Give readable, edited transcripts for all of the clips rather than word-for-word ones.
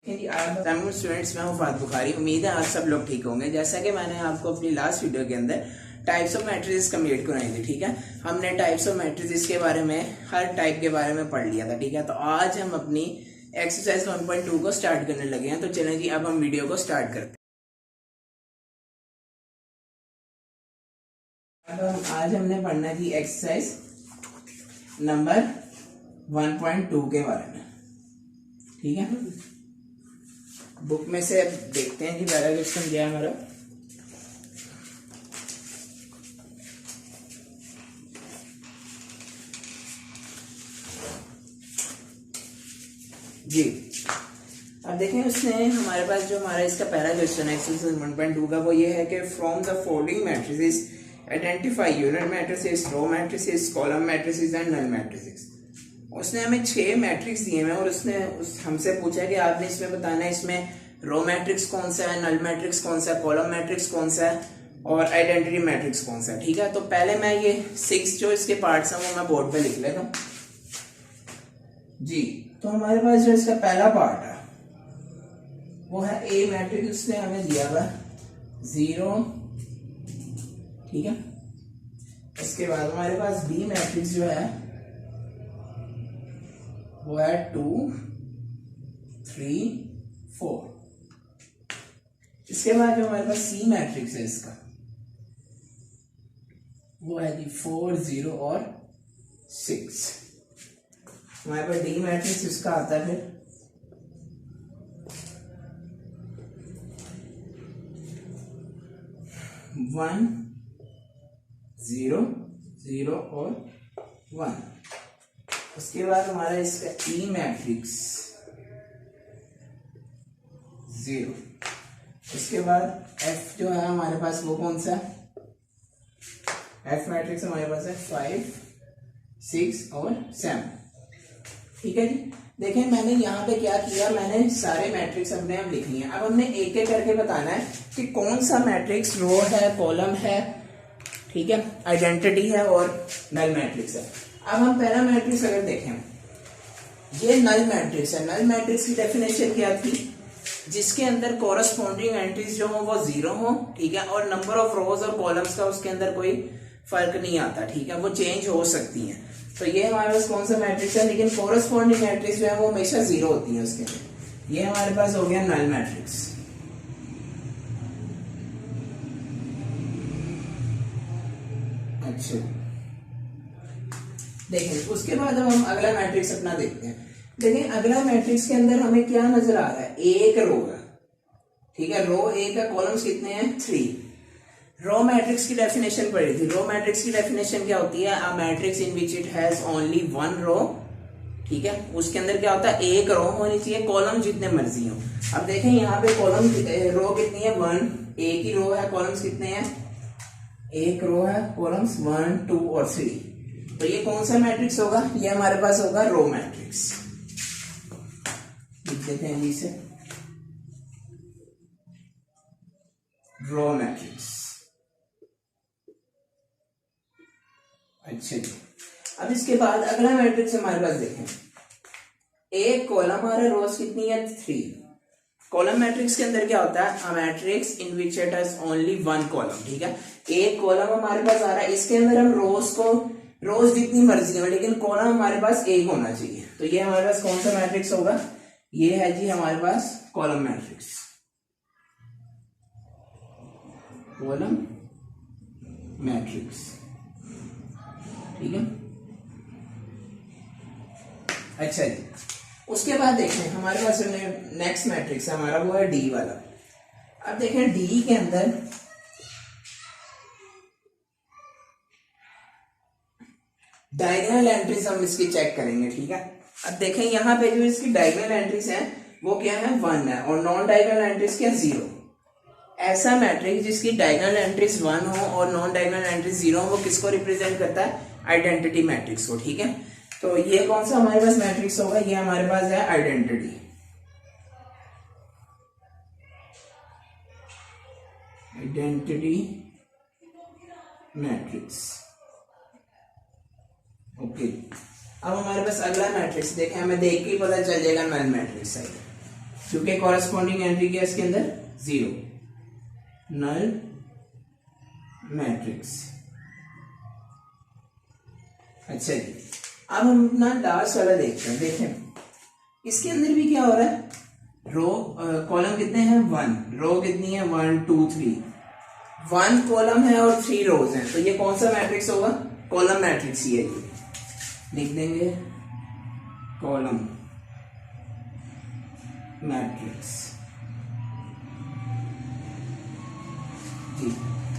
Students, मैं हूं फात बुखारी। उम्मीद है आज सब लोग ठीक होंगे। जैसा कि मैंने आपको अपनी लास्ट वीडियो के अंदर टाइप्स ऑफ मैट्रिसेस कंप्लीट कराई थी, ठीक है। हमने टाइप्स ऑफ मैट्रिसेस के बारे में, हर टाइप के बारे में पढ़ लिया था, ठीक है। तो आज हम अपनी एक्सरसाइज 1.2 को स्टार्ट करने लगे हैं। तो चलें जी, अब हम वीडियो को स्टार्ट करते हैं। अब आज हमने पढ़ना जी एक्सरसाइज नंबर 1.2 के बारे में, ठीक है। बुक में से अब देखते हैं कि पहला क्वेश्चन क्या है हमारा। जी अब देखें, उसने हमारे पास जो हमारा इसका पहला क्वेश्चन है एक्सरसाइज 1.2 का, वो ये है कि from the following matrices identify unit matrices, row matrices, column matrices and null matrices. उसने हमें 6 मैट्रिक्स दिए हैं और उसने हमसे पूछा है कि आपने इसमें बताना है इसमें रो मैट्रिक्स कौन सा है, नल मैट्रिक्स कौन सा है, कॉलम मैट्रिक्स कौन सा है और आइडेंटिटी मैट्रिक्स कौन सा है, ठीक है। तो पहले मैं ये 6 जो इसके पार्ट्स हैं वो मैं बोर्ड पे लिख लेता हूं जी। तो हमारे पास जो इसका पहला पार्ट है वो है ए मैट्रिक्स। उसने हमें दिया हुआ 0, ठीक है। इसके बाद हमारे पास बी मैट्रिक्स जो है वो है 2, 3, 4। इसके बाद जो हमारे पास सी मैट्रिक्स है इसका वो है जी 4, 0 और 6। हमारे पास डी मैट्रिक्स इसका आता है फिर 1, 0, 0 और 1। उसके बाद हमारा इसका ई मैट्रिक्स 0। उसके बाद एफ जो है हमारे पास वो कौन सा है, एफ मैट्रिक्स हमारे पास है 5, 6 और 7, ठीक है जी। देखें, मैंने यहाँ पे क्या किया, मैंने सारे मैट्रिक्स अपने आप लिख लिए। अब हमने एक एक करके बताना है कि कौन सा मैट्रिक्स रो है, कॉलम है, ठीक है, आइडेंटिटी है और नल मैट्रिक्स है। अब हम पहला मैट्रिक्स अगर देखें, ये नल मैट्रिक्स है। नल मैट्रिक्स की डेफिनेशन क्या थी, जिसके अंदर कोरस्पॉन्डिंग एंट्रीज जो हो वो 0 हो, ठीक है, और नंबर ऑफ रोज और कॉलम्स का उसके अंदर कोई फर्क नहीं आता, ठीक है, वो चेंज हो सकती हैं। तो ये हमारे पास कौन सा मैट्रिक्स है, लेकिन कोरस्पॉन्डिंग एंट्रीज जो है वो हमेशा 0 होती है उसके अंदर। ये हमारे पास हो गया नल मैट्रिक्स। अच्छा, देखें, उसके बाद हम अगला मैट्रिक्स अपना देखते हैं। देखें, अगला मैट्रिक्स के अंदर हमें क्या नजर आ रहा है, एक रो है, ठीक है, रो एक है, कॉलम्स कितने हैं 3। रो मैट्रिक्स की डेफिनेशन पढ़ी थी। रो मैट्रिक्स की डेफिनेशन क्या होती है, a matrix in which it has only 1 रो, ठीक है। उसके अंदर क्या होता है, एक रो होनी चाहिए, कॉलम जितने मर्जी हो। अब देखें यहाँ पे कॉलम रो कितनी है 1, एक ही रो है, कॉलम्स कितने हैं, एक रो है, कॉलम्स 1, 2 और 3। तो ये कौन सा मैट्रिक्स होगा, ये हमारे पास होगा रो मैट्रिक्स। लिख देते हैं जी से, रो मैट्रिक्स। अच्छा जी, अब इसके बाद अगला मैट्रिक्स हमारे पास देखें, एक कॉलम आ रहा है, रोज कितनी है 3। कॉलम मैट्रिक्स के अंदर क्या होता है, a matrix in which it has only 1 column, ठीक है। एक कॉलम हमारे पास आ रहा है, इसके अंदर हम रोज जितनी मर्जी हो, लेकिन कॉलम हमारे पास एक होना चाहिए। तो ये हमारे पास कौन सा मैट्रिक्स होगा, ये है जी हमारे पास कॉलम मैट्रिक्स, कॉलम मैट्रिक्स, ठीक है। अच्छा जी, उसके बाद देखें हमारे पास नेक्स्ट मैट्रिक्स है हमारा, वो है डी वाला। अब देखें डी के अंदर डायगोनल एंट्रीज हम इसकी चेक करेंगे, ठीक है। अब देखें यहाँ पे जो इसकी डायगोनल एंट्रीज हैं वो क्या है 1 है, और नॉन डायगोनल एंट्रीज क्या 0। ऐसा मैट्रिक्स जिसकी डायगोनल एंट्रीज 1 हो और नॉन डायगोनल एंट्रीज 0 हो, वो किसको रिप्रेजेंट करता है, आइडेंटिटी मैट्रिक्स को, ठीक है। तो ये कौन सा हमारे पास मैट्रिक्स होगा, ये हमारे पास है आइडेंटिटी, आइडेंटिटी मैट्रिक्स, ओके। अब हमारे पास अगला मैट्रिक्स देखें, हमें देख के ही पता चल जाएगा नल मैट्रिक्स है। क्योंकि कॉरेस्पॉन्डिंग एंट्री क्या है इसके अंदर, 0, नल मैट्रिक्स। अच्छा जी, अब हम अपना लास्ट वाला देखते हैं। देखें इसके अंदर भी क्या हो रहा है, रो कॉलम कितने हैं, 1, रो कितनी है, 1 2 3, 1 कॉलम है और 3 रोज हैं, तो ये कौन सा मैट्रिक्स होगा, कॉलम मैट्रिक्स ही है। ये लिख देंगे कॉलम मैट्रिक्स जी।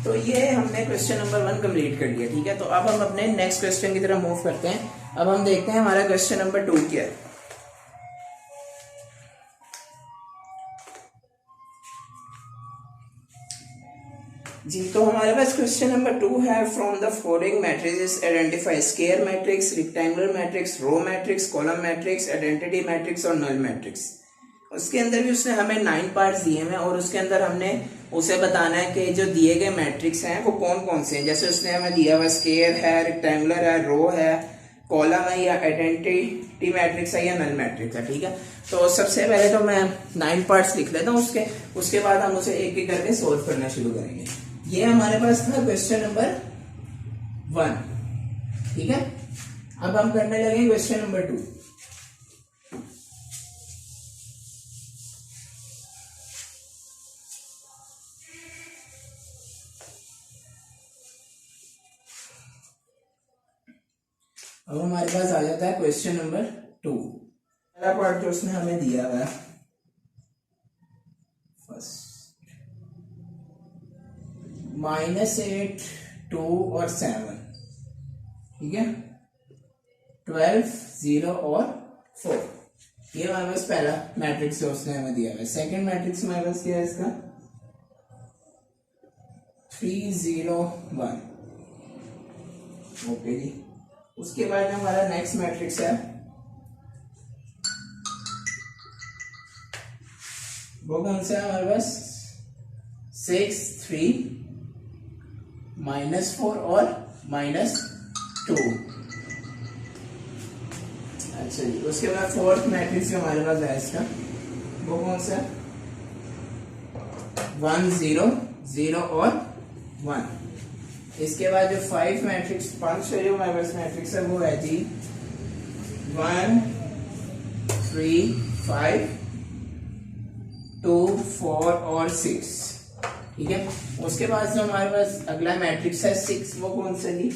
तो ये हमने क्वेश्चन नंबर 1 कंप्लीट कर लिया, ठीक है। तो अब हम अपने नेक्स्ट क्वेश्चन की तरफ मूव करते हैं। अब हम देखते हैं हमारा क्वेश्चन नंबर 2 क्या है जी। तो हमारे पास क्वेश्चन नंबर 2 है, from the following matrices identify square matrix, rectangular matrix, row matrix, column matrix, identity matrix और नल मैट्रिक्स। उसके अंदर भी उसने हमें 9 पार्ट्स दिए हैं और उसके अंदर हमने उसे बताना है कि जो दिए गए मैट्रिक्स हैं वो कौन कौन से हैं। जैसे उसने हमें दिया हुआ स्क्वायर है, रेक्टेंगुलर है, रो है, कॉलम है, या आइडेंटिटी मैट्रिक्स है, या नल मैट्रिक्स है, ठीक है। तो सबसे पहले तो मैं 9 पार्ट्स लिख लेता हूँ, उसके बाद हम उसे एक एक करके सोल्व करना शुरू करेंगे। ये हमारे पास था क्वेश्चन नंबर 1, ठीक है। अब हम करने लगे क्वेश्चन नंबर 2। अब हमारे पास आ जाता है क्वेश्चन नंबर 2। पहला पार्ट जो उसने हमें दिया हुआ है, फर्स्ट -8 2 और 7, ठीक है, 12 0 और 4। ये हमारे पास पहला मैट्रिक्स जो उसने हमें दिया हुआ है। सेकेंड मैट्रिक्स हमारे पास क्या है इसका, 3 0 1, ओके जी। उसके बाद हमारा नेक्स्ट मैट्रिक्स है, वो कौन सा है हमारे पास, 6 3 -4 और -2। अच्छा जी। उसके बाद फोर्थ मैट्रिक्स जो हमारे पास है इसका, वो कौन सा, 1 0 0 और 1। इसके बाद जो 5 मैट्रिक्स, 5 जो हमारे पास मैट्रिक्स है वो है जी 1 3 5 2 4 और 6, ठीक है। उसके बाद जो हमारे पास अगला मैट्रिक्स है 6, वो कौन सा जी,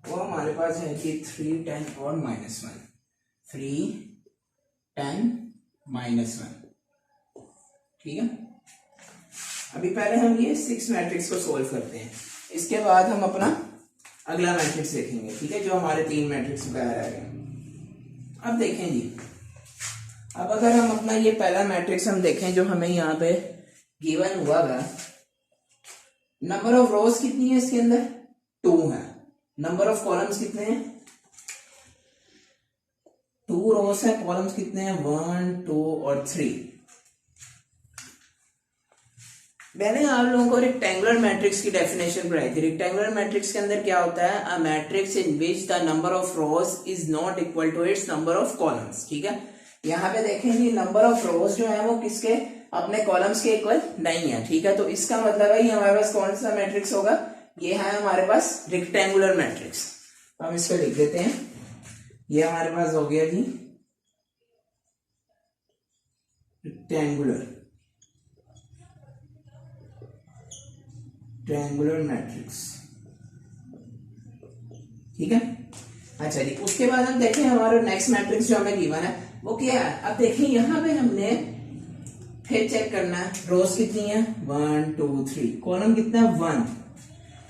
वो हमारे पास है कि 3 10 और -1, 3 10 -1, ठीक है। अभी पहले हम ये 6 मैट्रिक्स को सोल्व करते हैं, इसके बाद हम अपना अगला मैट्रिक्स देखेंगे, ठीक है, जो हमारे 3 मैट्रिक्स वगैरह रह गए। अब देखें जी, अब अगर हम अपना ये पहला मैट्रिक्स हम देखें जो हमें यहाँ पे गिवन हुआ है, नंबर ऑफ रोज कितनी है इसके अंदर, 2 है। नंबर ऑफ कॉलम्स कितने हैं, 2 रोज है, कॉलम्स कितने हैं, 1 2 और 3। मैंने आप लोगों को रेक्टेंगुलर मैट्रिक्स की डेफिनेशन पढ़ाई थी। रेक्टेंगुलर मैट्रिक्स के अंदर क्या होता है, a matrix in which the number of rows is not equal to its number of columns, ठीक है। यहाँ पे देखेंगे नंबर ऑफ रोज जो है वो किसके, अपने कॉलम्स के इक्वल नहीं है, ठीक है। तो इसका मतलब है ये हमारे पास कौन सा मैट्रिक्स होगा, ये है हमारे पास रेक्टेंगुलर मैट्रिक्स। हम इसको लिख देते हैं, ये हमारे पास हो गया जी रेक्टेंगुलर मैट्रिक्स, ठीक है। अच्छा जी, उसके बाद हम देखें हमारा नेक्स्ट मैट्रिक्स जो हमें गिवन है वो क्या है। अब देखें यहाँ पे हमने फिर चेक करना है, रोज कितनी है, 1 2 3, कॉलम कितना है, 1।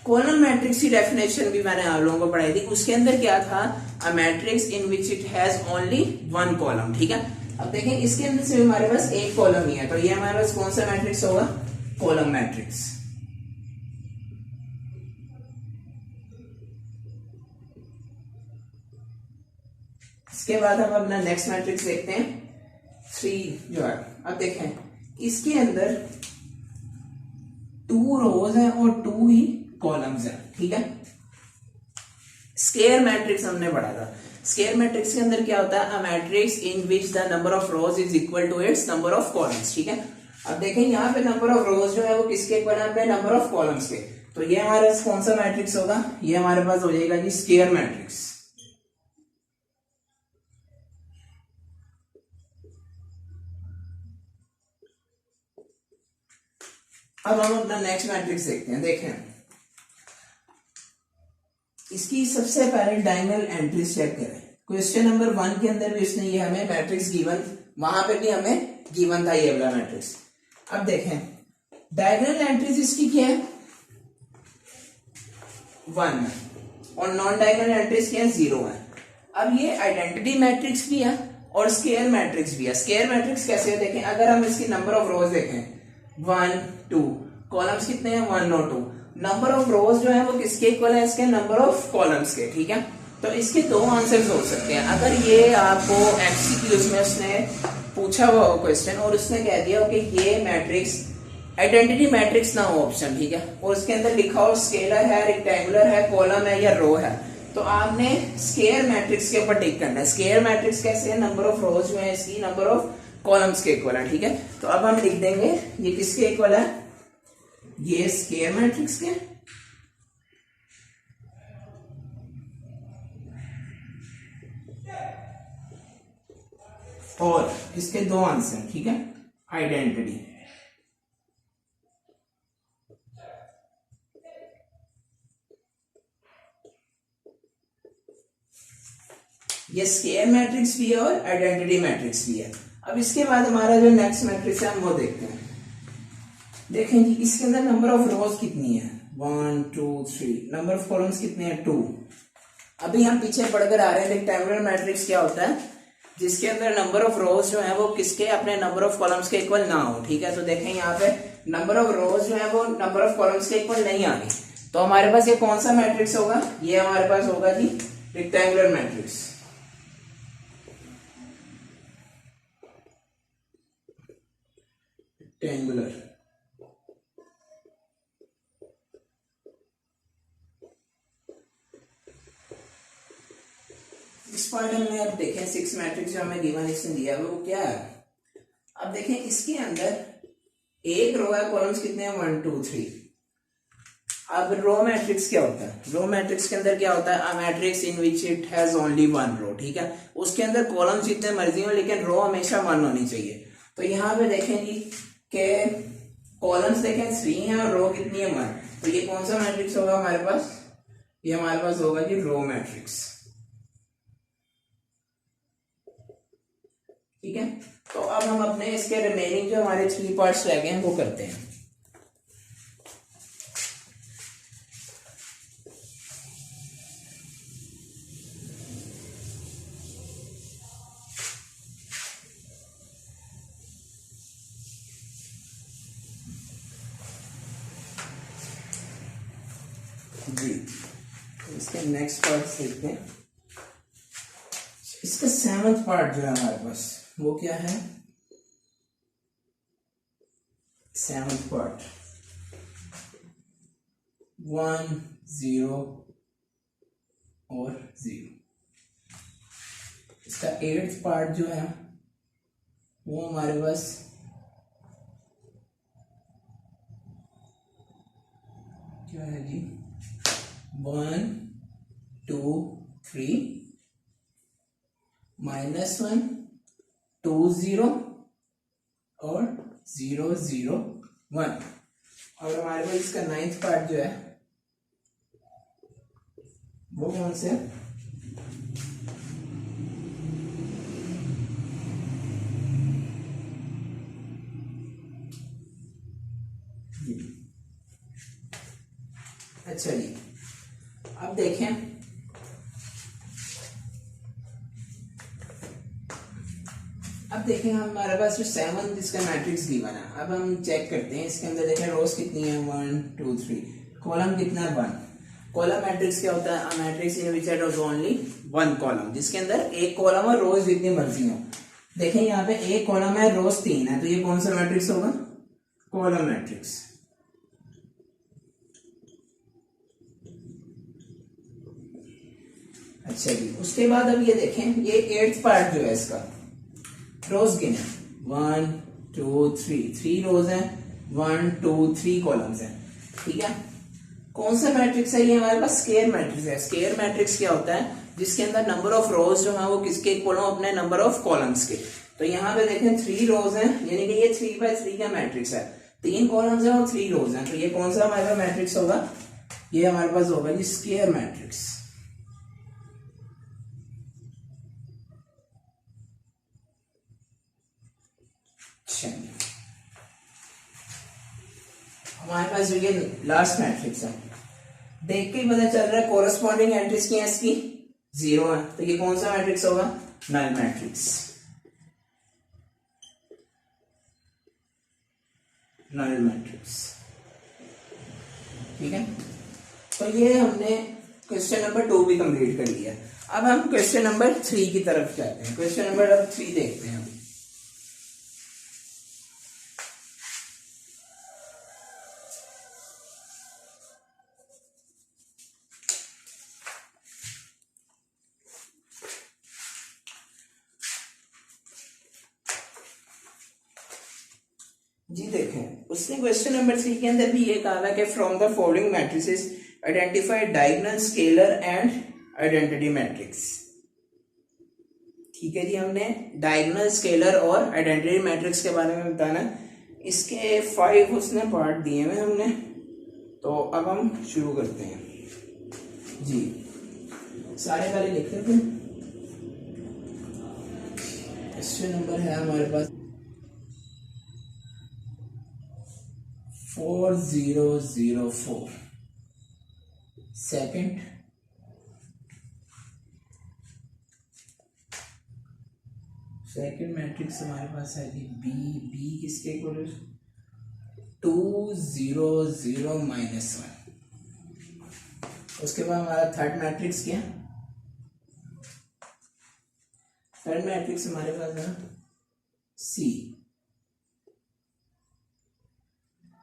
कॉलम मैट्रिक्स की डेफिनेशन भी मैंने आप लोगों को पढ़ाई थी। उसके अंदर क्या था, अ matrix in which it has only 1 column, ठीक है। अब देखें इसके अंदर से हमारे पास एक कॉलम ही है, तो ये हमारे पास कौन सा मैट्रिक्स होगा, कॉलम मैट्रिक्स। इसके बाद हम अपना नेक्स्ट मैट्रिक्स देखते हैं, 3 जो है। अब देखें इसके अंदर 2 रोज हैं और 2 ही कॉलम्स हैं, ठीक है। स्क्वायर मैट्रिक्स हमने पढ़ा था, स्क्वायर मैट्रिक्स के अंदर क्या होता है, a matrix in which the number of rows is equal to its number of columns, ठीक है। अब देखें यहाँ पे नंबर ऑफ रोज जो है वो किसके इक्वल है, पे नंबर ऑफ कॉलम्स के। तो ये हमारे पास कौन सा मैट्रिक्स होगा, ये हमारे पास हो जाएगा जी स्क्वायर मैट्रिक्स। अब हम अपना नेक्स्ट मैट्रिक्स देखते हैं। देखें इसकी सबसे पहले डायगोनल एंट्रीज चेक करें। क्वेश्चन नंबर 1 के अंदर भी उसने ये हमें मैट्रिक्स गिवन, वहां पे भी हमें गिवन था ये वाला मैट्रिक्स। अब देखें डायगोनल एंट्रीज इसकी क्या है, 1 है, और नॉन डायगोनल एंट्रीज क्या है, 0 है। अब ये आइडेंटिटी मैट्रिक्स भी है और स्क्वायर मैट्रिक्स भी है। स्क्वायर मैट्रिक्स कैसे है, देखें अगर हम इसकी नंबर ऑफ रोज देखें 1 2, कॉलम्स कितने हैं 1 और 2, नंबर ऑफ रोज जो है वो किसके इक्वल है, इसके नंबर ऑफ कॉलम्स के, ठीक है। तो इसके दो आंसर्स हो सकते हैं। अगर ये आपको एमसीक्यूज में उसने पूछा हुआ हो क्वेश्चन और उसने कह दिया हो कि ये मैट्रिक्स आइडेंटिटी मैट्रिक्स ना हो ऑप्शन, ठीक है, और उसके अंदर लिखा हो स्केलर है, रेक्टेंगुलर है, कॉलम है या रो है, तो आपने स्क्वायर मैट्रिक्स के ऊपर टिक करना है। स्क्वायर मैट्रिक्स कैसे है, नंबर ऑफ रोज जो है इसकी नंबर ऑफ कॉलम्स के इक्वल है, ठीक है। तो अब हम लिख देंगे ये किसके इक्वल है, ये स्क्वायर मैट्रिक्स के, और इसके दो आंसर, ठीक है, आइडेंटिटी। ये स्क्वायर मैट्रिक्स भी है और आइडेंटिटी मैट्रिक्स भी है। अब इसके बाद हमारा जो नेक्स्ट मैट्रिक्स है हम वो देखते हैं। देखें जी इसके अंदर नंबर ऑफ रोज कितनी है, 1 2 3, नंबर ऑफ कॉलम्स कितने हैं 2। अभी हम पीछे पढ़कर आ रहे हैं रेक्टेंगुलर मैट्रिक्स क्या होता है, जिसके अंदर नंबर ऑफ रोज जो है वो किसके अपने नंबर ऑफ कॉलम्स के इक्वल ना हो, ठीक है। तो देखें यहाँ पे नंबर ऑफ रोज जो है वो नंबर ऑफ कॉलम्स के इक्वल नहीं आ गई, तो हमारे पास ये कौन सा मैट्रिक्स होगा, ये हमारे पास होगा जी रेक्टेंगुलर मैट्रिक्स। रेक्टेंगुलर, इस पार्ट में अब देखें 6 मैट्रिक्स जो हमें गिवन इसने दिया है वो क्या है। अब देखें इसके अंदर एक रो है, कॉलम्स कितने हैं 1 2 3। अब रो मैट्रिक्स क्या होता है, रो मैट्रिक्स के अंदर क्या होता है, a matrix in which it has only 1 रो, ठीक है। उसके अंदर कॉलम्स जितने मर्जी हो लेकिन रो हमेशा 1 होनी चाहिए। तो यहाँ पे देखें जी के कॉलम्स देखें 3 है और रो कितनी है 1, तो ये कौन सा मैट्रिक्स होगा हमारे पास, ये हमारे पास होगा जी रो मैट्रिक्स, ठीक है। तो अब हम अपने इसके रिमेनिंग जो हमारे 3 पार्ट्स रह गए हैं वो करते हैं। जी इसके नेक्स्ट पार्ट देखते हैं। इसका 7th पार्ट जो है हमारे पास वो क्या है, 7th पार्ट 1 0 और 0। इसका 8th पार्ट जो है वो हमारे पास क्या है जी 1 2 3 -1 2 0 और 0 0 1। और हमारे पास इसका 9th पार्ट जो है वो कौन से, अच्छा जी। अब देखें हमारे पास जो 7 इसका मैट्रिक्स गिवन है। अब हम चेक करते हैं इसके अंदर, देखें रोज कितनी है 1 2 3, कॉलम कितना है 1। कॉलम मैट्रिक्स क्या होता है, matrix in which it is only 1 column, जिसके अंदर एक कॉलम और रोज जितनी मर्जी हो। देखें यहाँ पे एक कॉलम है रोज 3 है, तो ये कौन सा मैट्रिक्स होगा, कॉलम मैट्रिक्स। अच्छा जी, उसके बाद अब ये देखें, ये 8th पार्ट जो है इसका, रोज गिने 1 2 3 रोज हैं, 1 2 3 कॉलम्स हैं, ठीक है। कौन सा मैट्रिक्स है ये? हमारे पास स्क्वायर मैट्रिक्स है। स्क्वायर मैट्रिक्स क्या होता है? जिसके अंदर नंबर ऑफ रोज जो है वो किसके इक्वल हो? अपने नंबर ऑफ कॉलम्स के। तो यहाँ पे देखें 3 रोज हैं, यानी कि ये 3 by 3 का मैट्रिक्स है, 3 कॉलम्स हैं और 3 रोज हैं। तो ये कौन सा हमारे पास मैट्रिक्स होगा? ये हमारे पास होगा जी स्क्वायर मैट्रिक्स। हमारे पास जो ये लास्ट मैट्रिक्स है, देख के ही पता चल रहा है कोरस्पॉन्डिंग एंट्रीज की है इसकी 0 है, तो ये कौन सा मैट्रिक्स होगा? Null matrix. नल मैट्रिक्स, ठीक है। तो ये हमने क्वेश्चन नंबर 2 भी कंप्लीट कर लिया। अब हम क्वेश्चन नंबर 3 की तरफ जाते हैं। क्वेश्चन नंबर 3 देखते हैं हम। जी देखें, उसने क्वेश्चन नंबर 3 के अंदर भी ये कहा था कि from the following matrices identify diagonal, scalar and identity matrix. ठीक है जी, हमने डायगोनल, स्केलर और आइडेंटिटी मैट्रिक्स के बारे में बताना। इसके 5 उसने पार्ट दिए हुए हमने, तो अब हम शुरू करते हैं जी। सारे पहले लिखते थे। क्वेश्चन नंबर है हमारे पास 4004। सेकंड, मैट्रिक्स हमारे पास है जी बी। बी किसके इक्वल है? 200-1। उसके बाद हमारा थर्ड मैट्रिक्स क्या? थर्ड मैट्रिक्स हमारे पास है सी।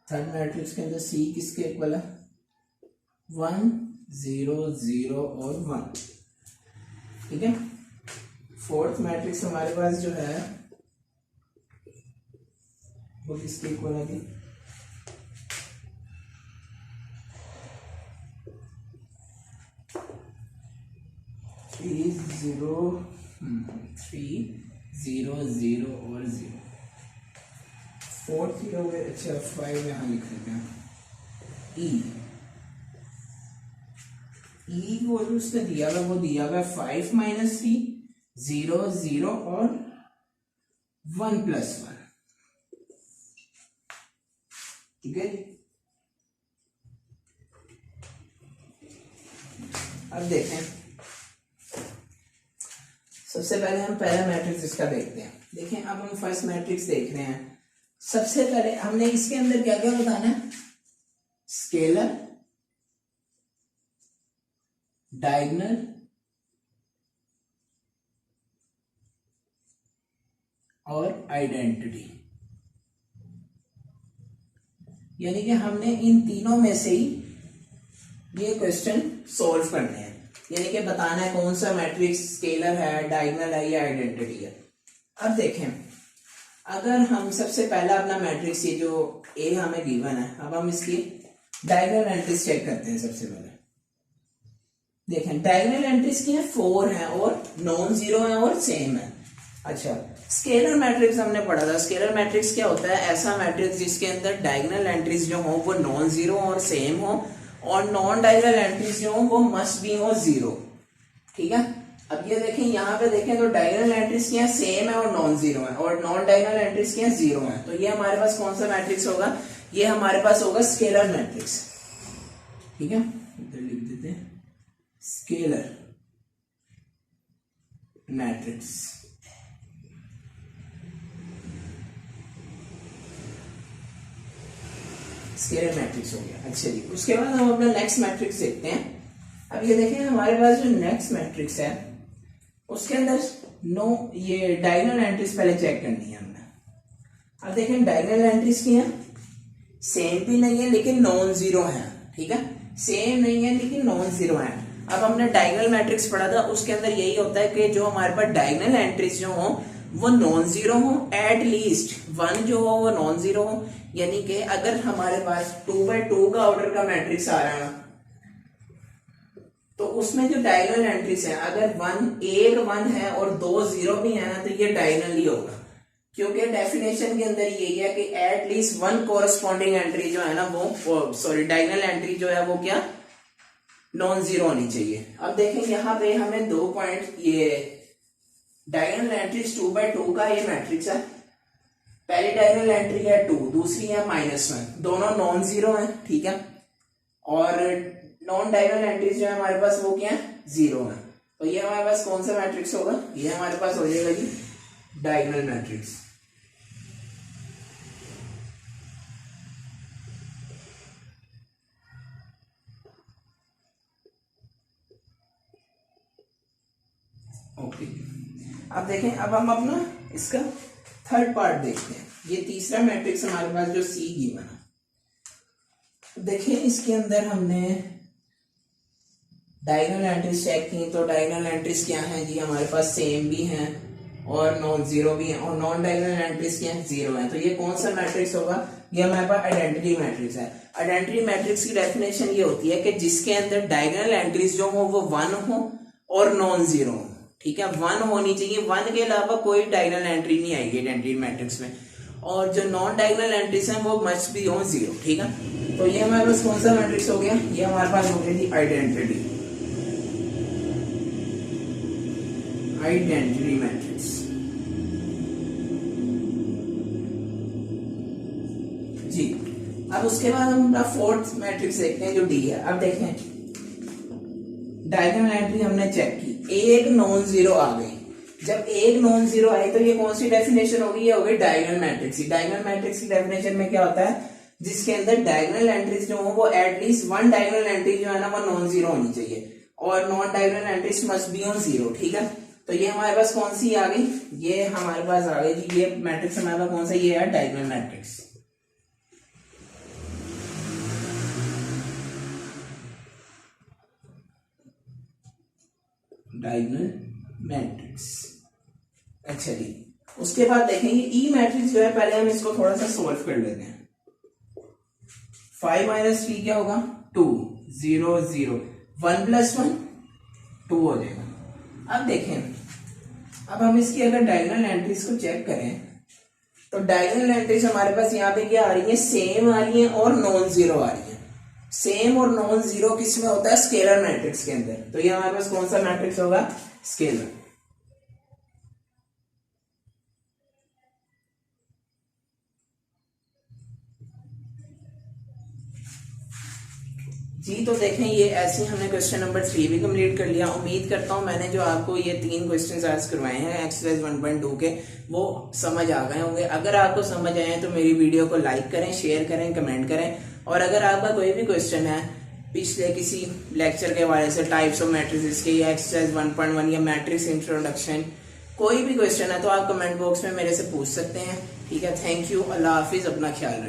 थर्ड मैट्रिक्स के अंदर सी किसके इक्वल है? 1 0 0 और 1, ठीक है। फोर्थ मैट्रिक्स हमारे पास जो है वो किसके इक्वल है? 3 0 और 0। फोर्थ हो गए। अच्छा 5 यहाँ लिख देते हैं। ई को उसने दिया हुआ, वो दिया हुआ 5 - 3 0 0 और 1 + 1, ठीक है। अब देखें, सबसे पहले हम पहला मैट्रिक्स इसका देखते हैं। देखें, अब हम फर्स्ट मैट्रिक्स देख रहे हैं। सबसे पहले हमने इसके अंदर क्या क्या बताना है? स्केलर, डायगोनल और आइडेंटिटी, यानी कि हमने इन तीनों में से ही ये क्वेश्चन सॉल्व करने हैं, यानी कि बताना है कौन सा मैट्रिक्स स्केलर है, डायगोनल है या आइडेंटिटी है। अब देखें, अगर हम सबसे पहला अपना मैट्रिक्स ये जो ए हमें गिवन है, अब हम इसकी डायगोनल एंट्रीज चेक करते हैं। सबसे पहले देखें, डायगोनल एंट्रीज की है 4 है और नॉन जीरो है और सेम है। अच्छा, स्केलर मैट्रिक्स हमने पढ़ा था। स्केलर मैट्रिक्स क्या होता है? ऐसा मैट्रिक्स जिसके अंदर डायगोनल एंट्रीज जो हो वो नॉन जीरो और सेम हो, और नॉन डायगोनल एंट्रीज जो हो वो मस्ट बी हो 0, ठीक है। अब ये देखें, यहाँ पे देखें तो डायगोनल एंट्रीज की सेम है और नॉन जीरो है, और नॉन डायगोनल एंट्रीज की 0 है। तो ये हमारे पास कौन सा मैट्रिक्स होगा? ये हमारे पास होगा स्केलर मैट्रिक्स, ठीक है। इधर लिख देते हैं स्केलर मैट्रिक्स। स्केलर मैट्रिक्स हो गया। अच्छा जी, उसके बाद हम अपना नेक्स्ट मैट्रिक्स देखते हैं। अब ये देखें, हमारे पास जो नेक्स्ट मैट्रिक्स है उसके अंदर ये डायगोनल एंट्रीज पहले चेक करनी है हमने। अब देखें, डायगोनल एंट्रीज की है, सेम भी नहीं है लेकिन नॉन जीरो है, ठीक है। सेम नहीं है लेकिन नॉन जीरो है। अब हमने डायगोनल मैट्रिक्स पढ़ा था, उसके अंदर यही होता है कि जो हमारे पास डायगोनल एंट्रीज जो हो वो नॉन जीरो हो, एट लीस्ट वन जो हो वो नॉन जीरो हो। यानी कि अगर हमारे पास 2x2 का ऑर्डर का मैट्रिक्स आ रहा है ना, तो उसमें जो डायगोनल एंट्रीज है, अगर एक वन है और 2 जीरो भी है ना, तो ये डायगोनल ही होगा, क्योंकि डेफिनेशन के अंदर यही है कि at least one corresponding entry जो है ना वो सॉरी डायगोनल एंट्री जो है वो क्या नॉन जीरो होनी चाहिए। अब देखें यहाँ पे हमें 2 पॉइंट, ये डायगोनल एंट्रीज 2x2 का ये मैट्रिक्स है। पहली डायगोनल एंट्री है 2, दूसरी है -1, दोनों नॉन जीरो है, ठीक है। और नॉन डायगोनल एंट्रीज जो है हमारे पास वो क्या है, 0 है। तो ये हमारे पास कौन सा मैट्रिक्स होगा, ये हमारे पास हो जाएगा जी डायगोनल मैट्रिक्स। ओके, अब देखें, अब हम अपना इसका थर्ड पार्ट देखते हैं। ये तीसरा मैट्रिक्स हमारे पास जो सी गिवन है, देखिए इसके अंदर हमने डायगोनल एंट्रीज चेक की, तो डायगोनल एंट्रीज क्या है जी, हमारे पास सेम भी हैं और नॉन जीरो भी है, और नॉन डायगोनल एंट्रीज क्या है, 0 है। तो ये कौन सा मैट्रिक्स होगा, ये हमारे पास आइडेंटिटी मैट्रिक्स है। आइडेंटिटी मैट्रिक्स की डेफिनेशन ये होती है कि जिसके अंदर डायगोनल एंट्रीज जो हो वो 1 हो और नॉन जीरो हो, ठीक है। 1 होनी चाहिए, 1 के अलावा कोई डायगोनल एंट्री नहीं आएगी आइडेंटिटी मैट्रिक्स में। और जो नॉन डायगोनल एंट्रीज हैं वो मस्ट बी हो 0, ठीक है। तो ये हमारे पास कौन सा मैट्रिक्स हो गया, ये हमारे पास हो गया जी आइडेंटिटी मैट्रिक्स। जी, अब उसके बाद हम अपना फोर्थ मैट्रिक्स देखते हैं जो डी है। अब देखें, डायगोनल एंट्री हमने चेक की, एक नॉन जीरो आ गई। जब एक नॉन जीरो आई तो ये कौन सी डेफिनेशन होगी, ये होगी डायगोनल मैट्रिक्स। डायगोनल मैट्रिक्स की डेफिनेशन में क्या होता है, जिसके अंदर डायगोनल एंट्रीज जो हो वो एटलीस्ट वन डायगोनल एंट्री जो है ना वो नॉन जीरो होनी चाहिए, और non diagonal entries must be on 0, ठीक है। तो ये हमारे पास कौन सी आ गई, ये हमारे पास आ गई जी, ये मैट्रिक्स हमारे पास कौन सा, ये है डायगोनल मैट्रिक्स। Diagonal matrix. अच्छा जी, उसके बाद देखेंगे ई मैट्रिक्स जो है, पहले हम इसको थोड़ा सा सोल्व कर लेते हैं। 5 - 3 क्या होगा, 2, 0 0, 1 + 1 2 हो जाएगा। अब देखें, अब हम इसकी अगर डायगोनल एंट्रीज को चेक करें, तो डायगोनल एंट्रीज हमारे पास यहाँ पे क्या आ रही है, सेम आ रही है और नॉन जीरो आ रही है। सेम और नॉन जीरो किस में होता है, स्केलर मैट्रिक्स के अंदर। तो ये हमारे पास कौन सा मैट्रिक्स होगा, स्केलर। जी, तो देखें, ये ऐसे हमने क्वेश्चन नंबर 3 भी कंप्लीट कर लिया। उम्मीद करता हूं मैंने जो आपको ये 3 क्वेश्चन आज करवाए हैं एक्सरसाइज 1.2 के, वो समझ आ गए होंगे। अगर आपको समझ आए हैं तो मेरी वीडियो को लाइक करें, शेयर करें, कमेंट करें। और अगर आपका कोई भी क्वेश्चन है पिछले किसी लेक्चर के हवाले से, टाइप्स ऑफ मैट्रिसेस के, या एक्सरसाइज 1.1 या मैट्रिक्स इंट्रोडक्शन, कोई भी क्वेश्चन है तो आप कमेंट बॉक्स में मेरे से पूछ सकते हैं, ठीक है। थैंक यू, अल्लाह हाफिज, अपना ख्याल रखें।